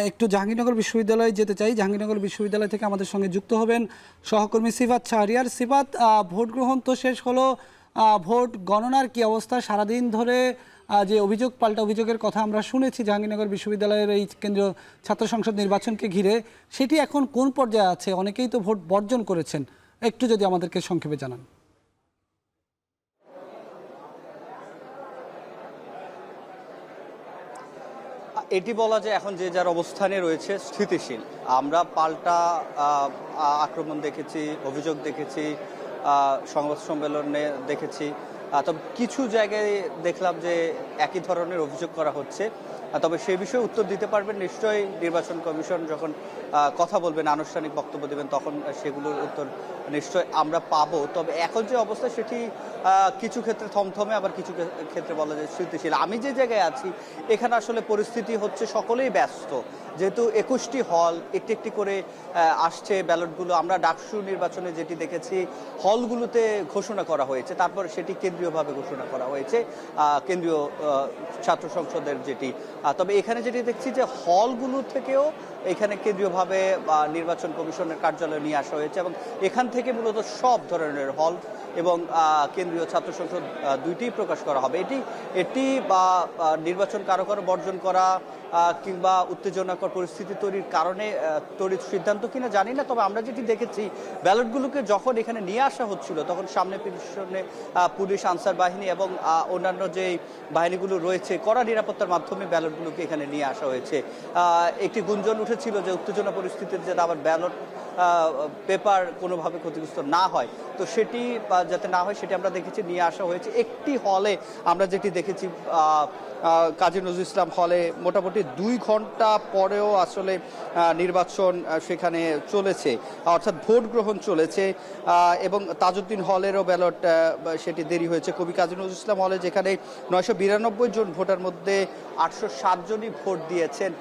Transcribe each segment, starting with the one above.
একটু জাহাঙ্গীরনগর বিশ্ববিদ্যালয়ে যেতে চাই। জাহাঙ্গীরনগর বিশ্ববিদ্যালয় থেকে আমাদের সঙ্গে যুক্ত হবেন সহকর্মী সিফাত শাহরিয়ার। সিফাত, ভোট গ্রহণ তো শেষ হলো, ভোট গণনার কি অবস্থা? সারাদিন ধরে যে অভিযোগ পাল্টা অভিযোগের কথা আমরা শুনেছি জাহাঙ্গীরনগর বিশ্ববিদ্যালয়ের এই কেন্দ্রীয় ছাত্র সংসদ নির্বাচনকে ঘিরে, সেটি এখন কোন পর্যায়ে আছে? অনেকেই তো ভোট বর্জন করেছেন, একটু যদি আমাদেরকে সংক্ষেপে জানান। এটি বলা যায় এখন যে যার অবস্থানে রয়েছে স্থিতিশীল। আমরা পাল্টা আক্রমণ দেখেছি, অভিযোগ দেখেছি, সংবাদ সম্মেলনে দেখেছি, তবে কিছু জায়গায় দেখলাম যে একই ধরনের অভিযোগ করা হচ্ছে। তবে সেই বিষয়ে উত্তর দিতে পারবেন নিশ্চয়ই নির্বাচন কমিশন যখন কথা বলবেন, আনুষ্ঠানিক বক্তব্য দেবেন, তখন সেগুলোর উত্তর নিশ্চয় আমরা পাবো। তবে এখন যে অবস্থা সেটি কিছু ক্ষেত্রে থমথমে, আবার কিছু ক্ষেত্রে বলা যায় স্থিতিশীল। আমি যে জায়গায় আছি এখানে আসলে পরিস্থিতি হচ্ছে সকলেই ব্যস্ত, যেহেতু 21টি হল একটি একটি করে আসছে ব্যালটগুলো। আমরা ডাকসু নির্বাচনে যেটি দেখেছি, হলগুলোতে ঘোষণা করা হয়েছে, তারপর সেটি কেন্দ্রীয়ভাবে ঘোষণা করা হয়েছে, কেন্দ্রীয় ছাত্র সংসদের যেটি। তবে এখানে যেটি দেখছি যে হলগুলো থেকেও এখানে কেন্দ্রীয়ভাবে নির্বাচন কমিশনের কার্যালয় নিয়ে আসা হয়েছে, এবং এখান থেকে মূলত সব ধরনের হল এবং কেন্দ্রীয় ছাত্র সংসদ দুইটিই প্রকাশ করা হবে। এটি বা নির্বাচন কারো কারো বর্জন করা কিংবা উত্তেজনাকর পরিস্থিতি তৈরির কারণে তড়িৎ সিদ্ধান্ত কিনা জানি না। তবে আমরা যেটি দেখেছি, ব্যালটগুলোকে যখন এখানে নিয়ে আসা হচ্ছিল তখন সামনে পিছনে পুলিশ, আনসার বাহিনী এবং অন্যান্য যে বাহিনীগুলো রয়েছে, কড়া নিরাপত্তার মাধ্যমে ব্যালটগুলোকে এখানে নিয়ে আসা হয়েছে। একটি গুঞ্জন উঠেছিল যে উত্তেজনা পরিস্থিতির যাতে আবার ব্যালট পেপার কোনোভাবে ক্ষতিগ্রস্ত না হয়, তো সেটি যাতে না হয় সেটি আমরা দেখেছি নিয়ে আসা হয়েছে। একটি হলে আমরা যেটি দেখেছি, কাজী নজরুল ইসলাম হলে মোটামুটি 2 ঘন্টা পরেও আসলে নির্বাচন সেখানে চলেছে, অর্থাৎ ভোট গ্রহণ চলেছে। এবং তাজউদ্দিন হলেরও ব্যালট সেটি দেরি হয়েছে। কবি কাজী নজরুল ইসলাম হলে যেখানে 992 জন ভোটার মধ্যে 807 জনই ভোট দিয়েছেন,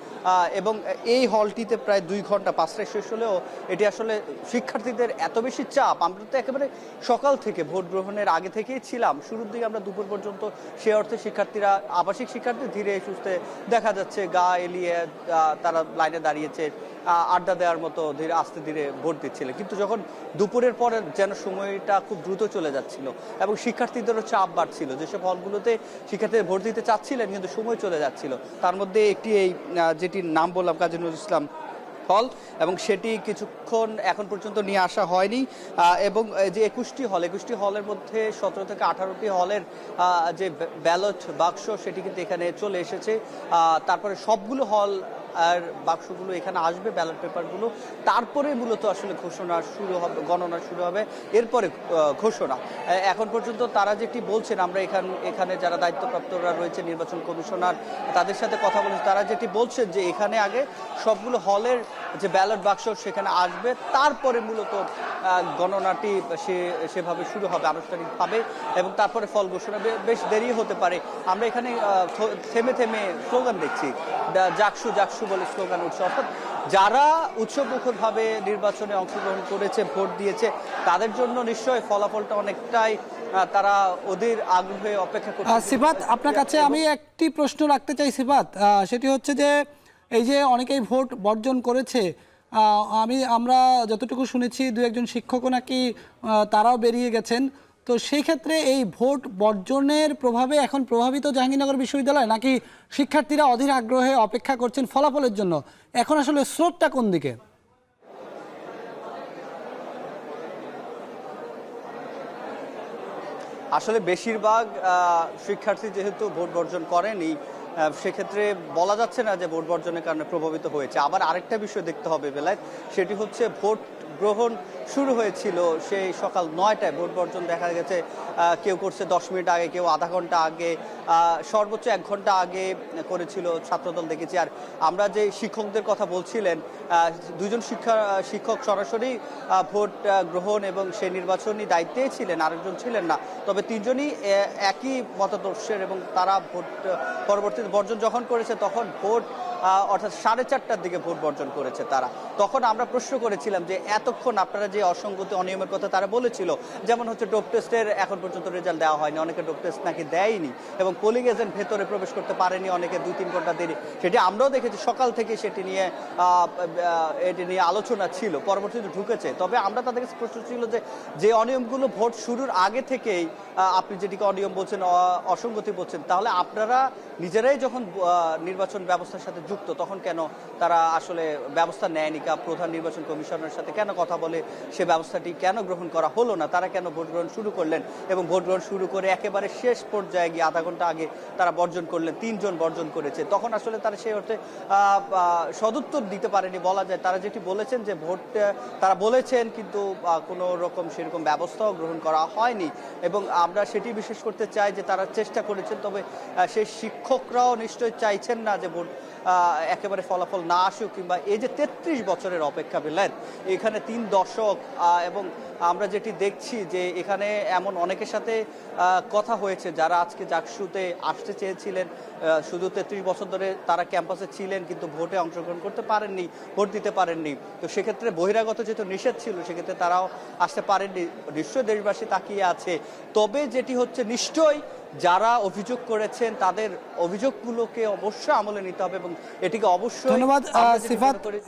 এবং এই হলটিতে প্রায় 2 ঘন্টা 5টায় শেষ হলেও এটি আসলে শিক্ষার্থীদের এত বেশি চাপ। আমরা তো একেবারে সকাল থেকে ভোট গ্রহণের আগে থেকেই ছিলাম, শুরুর দিকে আমরা দুপুর পর্যন্ত, সে অর্থে শিক্ষার্থীরা, আবাসিক শিক্ষার্থী ধীরে সুস্থে দেখা যাচ্ছে গা এলিয়ে তারা লাইনে দাঁড়িয়েছে, আড্ডা দেওয়ার মতো ধীরে আস্তে ধীরে ভোট দিচ্ছিলেন। কিন্তু যখন দুপুরের পরে যেন সময়টা খুব দ্রুত চলে যাচ্ছিল এবং শিক্ষার্থীদেরও চাপ বাড়ছিল, যেসব হলগুলোতে শিক্ষার্থীরা ভোট দিতে চাচ্ছিলেন কিন্তু সময় চলে যাচ্ছিল, তার মধ্যে একটি এই যেটির নাম বললাম কাজী নজরুল ইসলাম হল, এবং সেটি কিছুক্ষণ এখন পর্যন্ত নিয়ে আসা হয়নি। এবং যে 21টি হলের মধ্যে 17 থেকে 18টি হলের যে ব্যালট বাক্স সেটি কিন্তু এখানে চলে এসেছে। তারপরে সবগুলো হল আর বাক্সগুলো এখানে আসবে, ব্যালট পেপারগুলো, তারপরে মূলত আসলে ঘোষণা শুরু হবে, গণনা শুরু হবে, এরপরে ঘোষণা। এখন পর্যন্ত তারা যেটি বলছেন, আমরা এখানে যারা দায়িত্বপ্রাপ্তরা রয়েছে, নির্বাচন কমিশনার, তাদের সাথে কথা বলেছি, তারা যেটি বলছেন যে এখানে আগে সবগুলো হলের যে ব্যালট বাক্স সেখানে আসবে, তারপরে মূলত গণনাটি সেভাবে শুরু হবে আনুষ্ঠানিকভাবে, এবং তারপরে ফল ঘোষণা। বেশ দেরি হতে পারে। আমরা এখানে থেমে থেমে স্লোগান দেখছি, জাকসু জাকসু বলে স্লোগান উঠছে, অর্থাৎ যারা উৎসবমুখরভাবে নির্বাচনে অংশগ্রহণ করেছে, ভোট দিয়েছে, তাদের জন্য নিশ্চয়ই ফলাফলটা অনেকটাই তারা ওদের আগ্রহে অপেক্ষা করছে। সিফাত, আপনার কাছে আমি একটি প্রশ্ন রাখতে চাই সিফাত, সেটি হচ্ছে যে এই যে অনেকেই ভোট বর্জন করেছে, আমরা যতটুকু শুনেছি 2-1 শিক্ষকও নাকি তারাও বেরিয়ে গেছেন, তো সেই ক্ষেত্রে এই ভোট বর্জনের প্রভাবে এখন প্রভাবিত জাহাঙ্গীরনগর বিশ্ববিদ্যালয়, নাকি শিক্ষার্থীরা অধীর আগ্রহে অপেক্ষা করছেন ফলাফলের জন্য? এখন আসলে স্রোতটা কোন দিকে? আসলে বেশিরভাগ শিক্ষার্থী যেহেতু ভোট বর্জন করেনি, সেক্ষেত্রে বলা যাচ্ছে না যে ভোট বর্জনের কারণে প্রভাবিত হয়েছে। আবার আরেকটা বিষয় দেখতে হবে বেলায়, সেটি হচ্ছে ভোট গ্রহণ শুরু হয়েছিল সেই সকাল 9টায়, ভোট বর্জন দেখা গেছে কেউ করছে 10 মিনিট আগে, কেউ আধা ঘন্টা আগে, সর্বোচ্চ 1 ঘন্টা আগে করেছিল ছাত্রদল দেখেছি। আর আমরা যে শিক্ষকদের কথা বলছিলেন, 2জন শিক্ষক সরাসরি ভোট গ্রহণ এবং সেই নির্বাচনী দায়িত্বে ছিলেন, আরেকজন ছিলেন না। তবে 3জনই একই মতাদর্শের, এবং তারা ভোট পরবর্তীতে বর্জন যখন করেছে তখন ভোট অর্থাৎ 4:30টার দিকে ভোট বর্জন করেছে তারা। তখন আমরা প্রশ্ন করেছিলাম যে এত এতক্ষণ আপনারা যে অসঙ্গতি অনিয়মের কথা তারা বলেছিল, যেমন হচ্ছে ডোপ টেস্টের এখন পর্যন্ত রেজাল্ট দেওয়া হয়নি, অনেকে ডোপ টেস্ট নাকি দেয়নি, এবং পোলিং এজেন্ট ভেতরে প্রবেশ করতে পারেনি, অনেকে 2-3 ঘন্টা দেরি, সেটি আমরাও দেখেছি। সকাল থেকে এটি নিয়ে আলোচনা ছিল, পরবর্তীতে ঢুকেছে। তবে আমরা তাদের কাছে প্রশ্ন ছিল যে অনিয়মগুলো ভোট শুরুর আগে থেকেই, আপনি যেটিকে অনিয়ম বলছেন, অসঙ্গতি বলছেন, তাহলে আপনারা নিজেরাই যখন নির্বাচন ব্যবস্থার সাথে যুক্ত, তখন কেন তারা আসলে ব্যবস্থা নেয়নি? প্রধান নির্বাচন কমিশনের সাথে কেন কথা বলে সে ব্যবস্থাটি কেন গ্রহণ করা হলো না? তারা কেন ভোট গ্রহণ শুরু করলেন এবং ভোট গ্রহণ শুরু করে একেবারে শেষ পর্যায়ে গিয়ে আধা ঘন্টা আগে তারা বর্জন করলেন? 3 জন বর্জন করেছে, তখন আসলে তারা সেই অর্থে সদুত্তর দিতে পারেনি বলা যায়। তারা যেটি বলেছেন যে ভোট তারা বলেছেন, কিন্তু কোনো রকম সেরকম ব্যবস্থাও গ্রহণ করা হয়নি, এবং আমরা সেটি বিশেষ করতে চাই যে তারা চেষ্টা করেছেন, তবে সেই শিক্ষকরাও নিশ্চয়ই চাইছেন না যে ভোট একেবারে ফলাফল না আসুক, কিংবা এই যে 33 বছরের অপেক্ষা পেলেন, এখানে 3 দশক, এবং আমরা যেটি দেখছি যে এখানে এমন অনেকের সাথে কথা হয়েছে যারা আজকে জাকসুতে আসতে চেয়েছিলেন, শুধু 33 বছর ধরে তারা ক্যাম্পাসে ছিলেন কিন্তু ভোটে অংশগ্রহণ করতে পারেননি, ভোট দিতে পারেননি। তো সেক্ষেত্রে বহিরাগত যেহেতু নিষেধ ছিল, সেক্ষেত্রে তারাও আসতে পারেননি। নিশ্চয়ই দেশবাসী তাকিয়ে আছে। তবে যেটি হচ্ছে, নিশ্চয়ই যারা অভিযোগ করেছেন তাদের অভিযোগগুলোকে অবশ্যই আমলে নিতে হবে, এবং এটিকে অবশ্যই ধন্যবাদ আমরা যেটি মনে সিফাত। করি